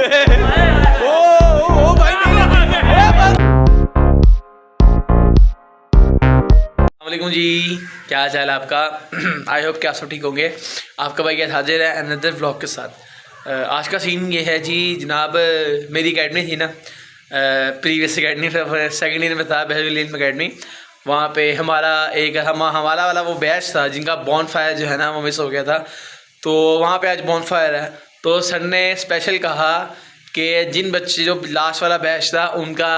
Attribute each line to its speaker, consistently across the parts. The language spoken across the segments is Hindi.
Speaker 1: ओ भाई वालेकुम जी, क्या हाल चाल है आपका? आई होप कि आप सब ठीक होंगे। आपका भाई क्या हाजिर है अनदर व्लॉग के साथ। आज का सीन ये है जी जनाब, मेरी अकेडमी थी ना, प्रीवियस अकेडमी सेकेंड ईयर में था बहरुल अकेडमी। वहाँ पे हमारा हमारा वाला वो बैच था जिनका बॉन फायर जो है ना वो मिस हो गया था। तो वहाँ पे आज बॉन फायर है, तो सर ने स्पेशल कहा कि जिन बच्चे जो लास्ट वाला बैच था उनका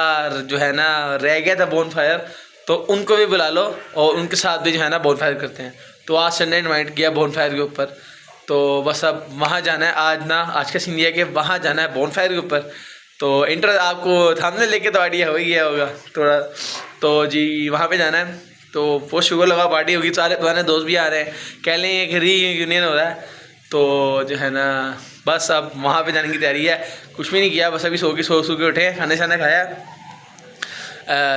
Speaker 1: जो है ना रह गया था बॉन फायर, तो उनको भी बुला लो और उनके साथ भी जो है ना बॉन फायर करते हैं। तो आज सर ने इन्वाइट किया बॉन फायर के ऊपर। तो बस अब वहाँ जाना है आज का सीन ये है कि वहाँ जाना है बॉन फायर के ऊपर। तो इंटर आपको सामने लेके तो आइडिया हो ही गया होगा थोड़ा। तो जी वहाँ पे जाना है, तो वो शुगर लगा पार्टी होगी, सारे पुराने दोस्त भी आ रहे हैं, कह लें एक रीयूनियन हो रहा है। तो जो है ना बस अब वहाँ पे जाने की तैयारी है। कुछ भी नहीं किया, बस अभी सो के उठे, खाना शाना खाया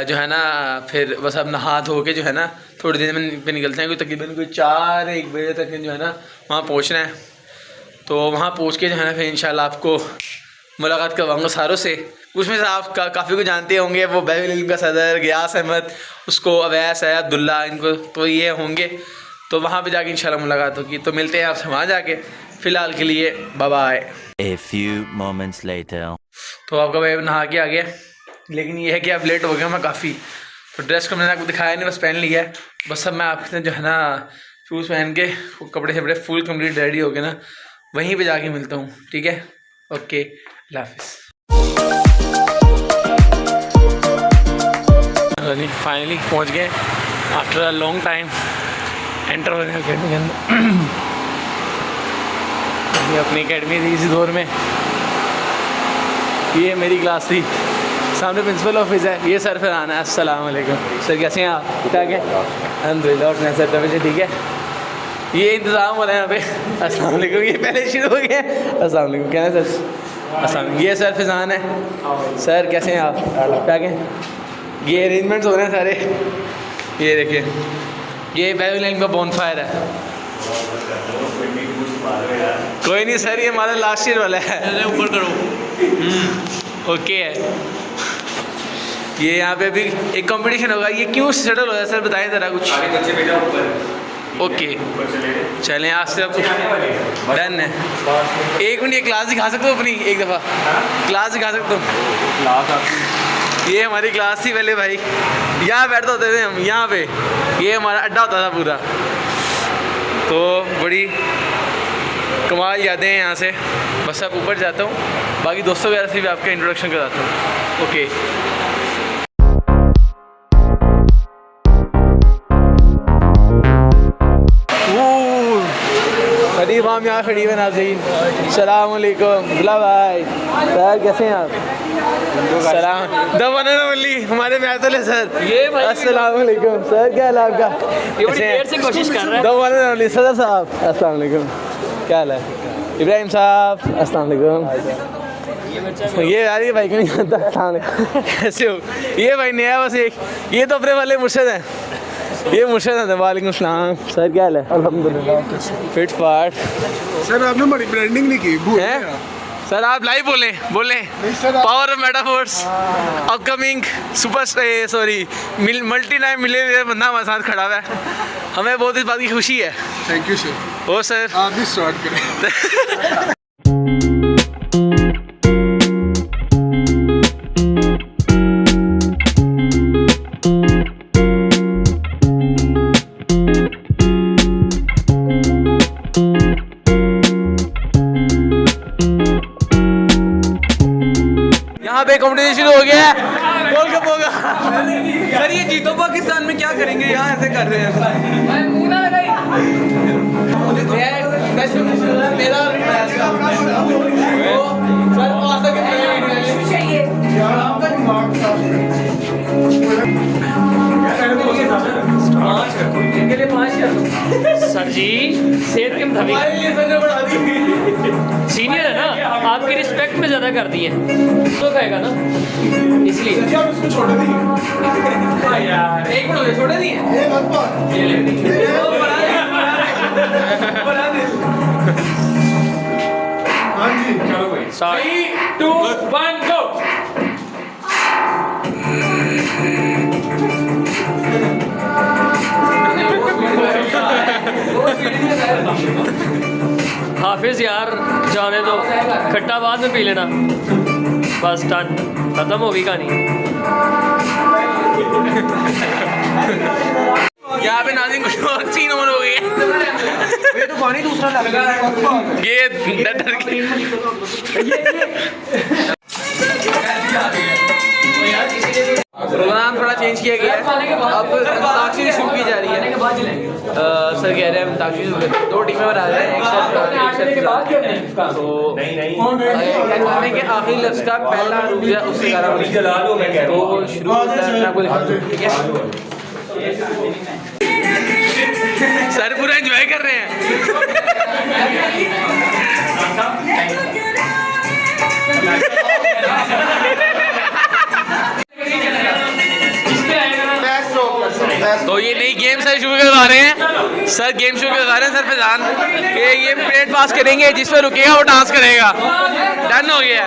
Speaker 1: जो है ना, फिर बस अब नहा धो के जो है ना थोड़ी देर में पे निकलते हैं। तकरीबन 4-1 बजे तक जो है ना वहाँ पहुँचना है। तो वहाँ पहुँच के जो है ना फिर इंशाल्लाह आपको मुलाकात करवाऊँगा सारों से। उसमें से आप काफ़ी को जानते होंगे, वो बहरुल इल्म का सदर गियास अहमद, उसको अवैस है, अब्दुल्ला, इनको तो ये होंगे। तो वहाँ पे जाके इंशाल्लाह मुलाकात होगी। तो मिलते हैं आपसे वहाँ जाके। फ़िलहाल के लिए bye bye.
Speaker 2: A few moments later.
Speaker 1: तो आपका भाई नहा के आ गया, लेकिन ये है कि अब लेट हो गया मैं काफ़ी। तो ड्रेस को मैंने आपको दिखाया नहीं, बस पहन लिया है। बस अब मैं आपसे जो है ना शूज़ पहन के कपड़े शपड़े फुल कंप्लीट रेडी हो गए ना, वहीं पे जाके मिलता हूँ, ठीक है? ओके, अल्लाह हाफिज़। फाइनली पहुँच गए after a long time, enter हो गए अकेडमी के अंदर। ये अपनी अकेडमी थी इसी दौर में, ये मेरी क्लास थी। सामने प्रिंसिपल ऑफिस है, ये सर फिर आना है। अस्सलाम वालेकुम सर, कैसे हैं आप? ठीक ठाक है अल्हम्दुलिल्लाह। और सर तबीयत ठीक है? ये इंतज़ाम हो रहा है यहाँ पे। अस्सलाम वालेकुम, ये पहले शुरू हो गया। अस्सलाम वालेकुम, क्या है सर? अस्सलाम। ये सर फिजान है। सर कैसे हैं आप? ठीक है। ये अरेंजमेंट्स हो रहे हैं सारे, ये देखिए, ये बहरुल इल्म का बॉन फायर है। कोई नहीं सर, ये हमारा लास्ट ईयर वाला है। ऊपर करो। ओके है। ये यहाँ पे अभी एक कंपटीशन होगा। ये क्यों सेटल हो रहा है सर, बताएं ज़रा कुछ। ओके चलें, आज से अब डन है। एक मिनट, ये क्लास दिखा सकते हो अपनी एक दफ़ा? क्लास दिखा सकते हो? क्लास आपकी, ये हमारी क्लास थी पहले भाई, यहाँ बैठते होते थे हम यहाँ पे, ये हमारा अड्डा होता था पूरा। तो बड़ी कमाल यादें हैं यहाँ से। बस अब ऊपर जाता हूँ, बाकी दोस्तों वगैरह से भी आपका इंट्रोडक्शन कराता हूँ। ओके करीब हम यहाँ खड़ी है नाज़रीन। सलाम अलैकुम अब्दुल्ला भाई, सर कैसे हैं आप? सलाम दवाना बोली हमारे मैथल है सर। ये भाई अस्सलाम वालेकुम सर, क्या हाल है आपका? ये बड़ी देर से कोशिश कर रहा है। दवाना बोली सदर साहब, अस्सलाम वालेकुम, क्या हाल है? इब्राहिम साहब अस्सलाम वालेकुम। ये यार ये भाई को नहीं जानता। अस्सलाम वालेकुम, कैसे हो? ये भाई नया बस एक, ये तो अपने वाले मुर्शद हैं, ये मुर्शद है। वालेकुम सलाम सर, क्या हाल है? अल्हम्दुलिल्लाह फिट फाट।
Speaker 3: सर आपने बड़ी ब्रांडिंग नहीं की, भूल गया।
Speaker 1: सर आप लाइव बोलें power of Metaforce upcoming super sorry multi time millionaire बंदा हमारे साथ खड़ा हुआ है, हमें बहुत इस बात की खुशी है।
Speaker 3: Thank you sir.
Speaker 1: ओ सर
Speaker 3: आप भी स्टार्ट करें।
Speaker 1: यहाँ पे कॉम्पिटिशन हो गया है, गोल कप होगा।
Speaker 4: सर ये जीतो पाकिस्तान में क्या करेंगे, यहाँ ऐसे कर रहे हैं।
Speaker 5: सर जी सेहत के मुताबिक सीनियर है ना, आपकी रिस्पेक्ट में ज़्यादा कर दी है तो कहेगा ना, इसलिए यार एक तो छोड़े नहीं है।
Speaker 3: हाँ जी
Speaker 5: चलो भाई 3, 2 हाफिज यार जाने दो, खट्टा बाद में पी लेना, बस डन, खत्म हो गई कहानी।
Speaker 1: यहाँ पे नाज़रीन कुछ और सीन ऑन हो गई है।
Speaker 4: ये तो पानी दूसरा लग रहा है।
Speaker 1: ये डर के प्रोग्राम थोड़ा चेंज किया गया है। अब अंताक्षरी शुरू की जा रही है। सर कह रहे हैं अंताक्षरी शुरू कर, 2 टीमें बना रहे हैं, एक सेट तो कहने के आखिरी लफ्ज़ का पहला रूजा उससे गाना तो शुरू आपको दिखा दूँ, ठीक है। सर पूरा एंजॉय कर रहे हैं। तो ये नई गेम सर शुरू करवा रहे हैं। सर गेम शुरू करवा रहे हैं सर फैजान कि ये परेड पास करेंगे, जिस पर रुकेगा वो डांस करेगा। डन हो गया।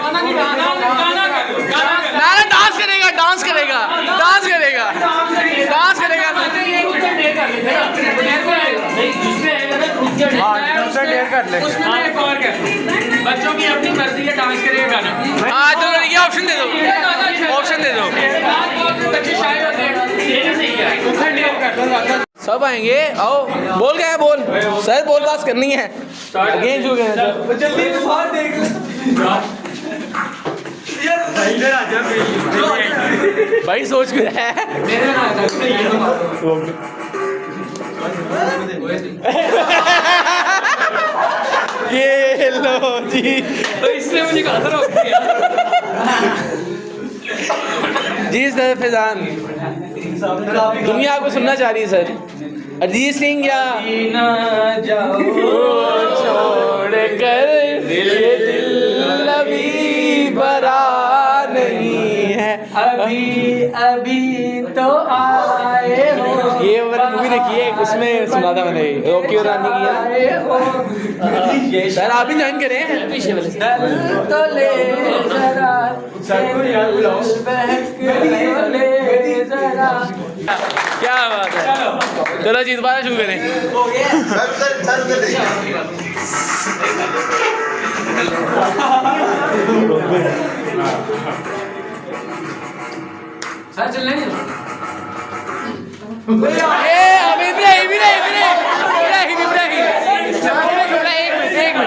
Speaker 1: ना डांस करेगा, डांस करेगा, डांस करेगा, डांस करेगा।
Speaker 5: बच्चों की अपनी मर्जी है, डांस करेगा गाना।
Speaker 1: हाँ तो ये ऑप्शन दे दो, ऑप्शन दे दो। सब आएंगे, आओ। बोल गए, बोल सर, बोल बात करनी है। गेम शुरू करें
Speaker 4: जल्दी बाहर देख
Speaker 1: भाई, सोच के है। ये लो जी,
Speaker 5: तो इसने मुझे कहा था रोक दिया।
Speaker 1: जी सर फैजान, दुनिया आपको सुनना चाह रही है सर। अरिजीत सिंह या
Speaker 5: ना जाओ
Speaker 1: छोड़ कर ये दिल अभी भरा नहीं है,
Speaker 5: अभी अभी तो आए हो।
Speaker 1: ये वाली मूवी देखी है, उसमें सुना था मैंने, रॉकी और रानी की है। सर आप भी ज्वाइन करें।
Speaker 5: पीछे वाले से।
Speaker 1: तो ले जरा, क्या बात है। चलो जी दोबारा शुरू करें।
Speaker 5: सर चलने नहीं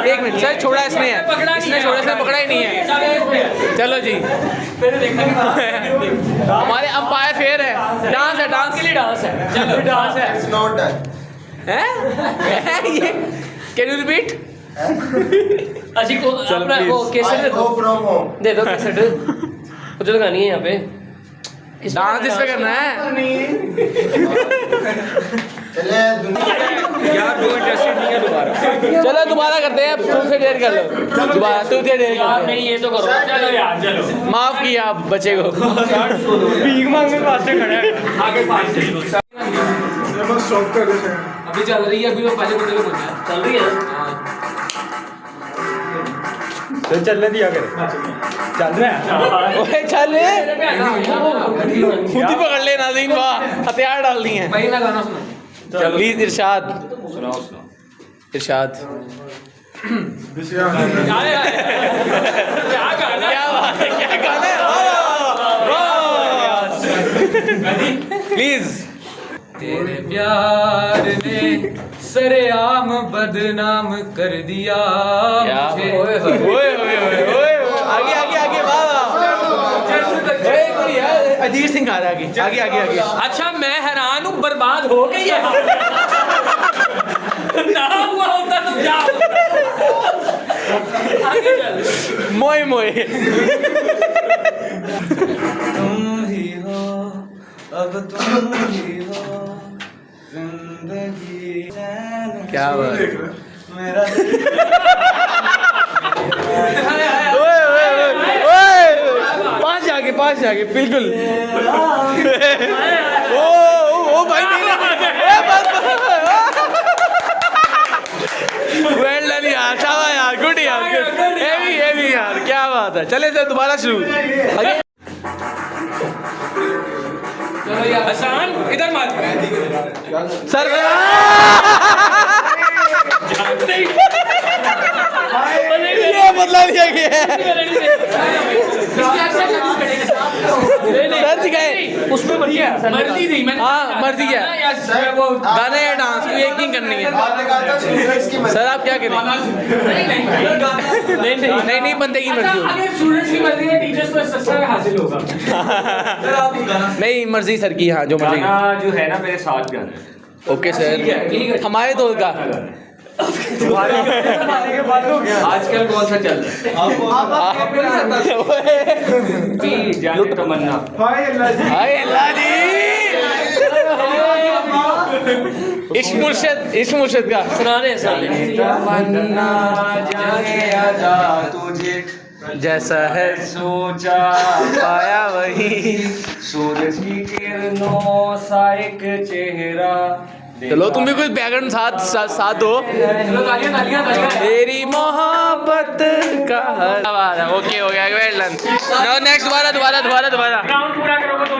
Speaker 1: एक मिनट सर, छोड़ा इसने है, इसने छोड़ा, इसने पकड़ा ही नहीं है। चलो जी, हमारे अंपायर फेयर है। डांस है, डांस के लिए डांस है। चलो डांस है। हैं? ये कैन यू रिपीट?
Speaker 5: अच्छी को अपना वो कैसेट दे दो, दे दो कैसेट, मुझे लगानी है यहाँ पे।
Speaker 1: डांस इस पे करना है।
Speaker 4: यार वो इंटरेस्टेड नहीं है दोबारा।
Speaker 1: चलो दोबारा करते हैं, तुम से डेयर कर लो दोबारा, तुम से डेयर
Speaker 5: यार
Speaker 1: कर
Speaker 5: नहीं, ये तो करो। चलो यार, चलो।
Speaker 1: लो। माफ किया आप बच्चे को।
Speaker 5: भीख मांगने के वास्ते खड़ा है, आगे पास चलो।
Speaker 3: ये बस स्टॉप कर देते हैं।
Speaker 5: अभी चल रही है, अभी वो पहले बंदे को पहुंचा है। चल रही है
Speaker 4: तो चलने दिया कर। चल रहा है।
Speaker 1: ओए चल खुद ही पकड़ ले नाज़रीन, वाह हथियार डाल दिए हैं।
Speaker 5: भाई ना गाना सुनो।
Speaker 1: प्लीज इरशाद, इरशाद।
Speaker 5: क्या गाना है?
Speaker 1: क्या बात है, क्या गाना है? प्लीज।
Speaker 5: तेरे प्यार ने सरेआम बदनाम कर दिया मुझे।
Speaker 1: ओए ओए ओए ओए, आगे आगे आगे, वाह वाह। अजीत सिंह आ रहा है, आगे आगे आगे आगे।
Speaker 5: अच्छा मैं हैरान हूँ, बर्बाद हो गई है। ना हुआ होता तो क्या होता? आगे चल।
Speaker 1: मोए मोए।
Speaker 4: तुम ही हो, अब तुम ही हो, जिंदगी
Speaker 1: क्या बात है।
Speaker 4: मेरा
Speaker 1: ओए ओए ओए, पास जाके बिल्कुल। ओ भाई नहीं, वेल डन यार, शाबाश यार, गुड यार, हेवी यार, क्या बात है। चले सर दोबारा शुरू।
Speaker 5: चलो यार हसन, इधर मार।
Speaker 1: सर सर दिखाए
Speaker 5: उसमें मर्जी है
Speaker 6: मर्जी नहीं मैंने
Speaker 1: हाँ मर्जी क्या
Speaker 6: वो
Speaker 1: गाना या डांस कोई एक नहीं करनी है सर आप क्या करें नहीं बंदे की मर्जी होगी
Speaker 6: अगर स्टूडेंट्स की मर्जी है टीचर्स को सस्ता में हासिल होगा
Speaker 1: नहीं मर्जी सर की हाँ जो मर्जी
Speaker 6: गाना जो है ना मेरे साथ गाना
Speaker 1: ओके सर हमारे दोस्त का
Speaker 6: आजकल कौन सा चल रहा है जाने तमन्ना
Speaker 3: हाय अल्लाह जी
Speaker 1: हाय अल्लाह जी इश्क मुर्शिद का
Speaker 5: सुनाने सुनाने
Speaker 6: तमन्ना जाने आजा तुझे
Speaker 1: जैसा है
Speaker 6: सोचा
Speaker 1: पाया वही
Speaker 6: सूरज की किरणों सा एक चेहरा
Speaker 1: चलो तुम भी कुछ बैकग्राउंड साथ दो
Speaker 6: चलो तालियां
Speaker 1: तेरी मोहब्बत का ओके हो गया वेल डन नाउ नेक्स्ट दोबारा
Speaker 6: ग्राउंड पूरा करो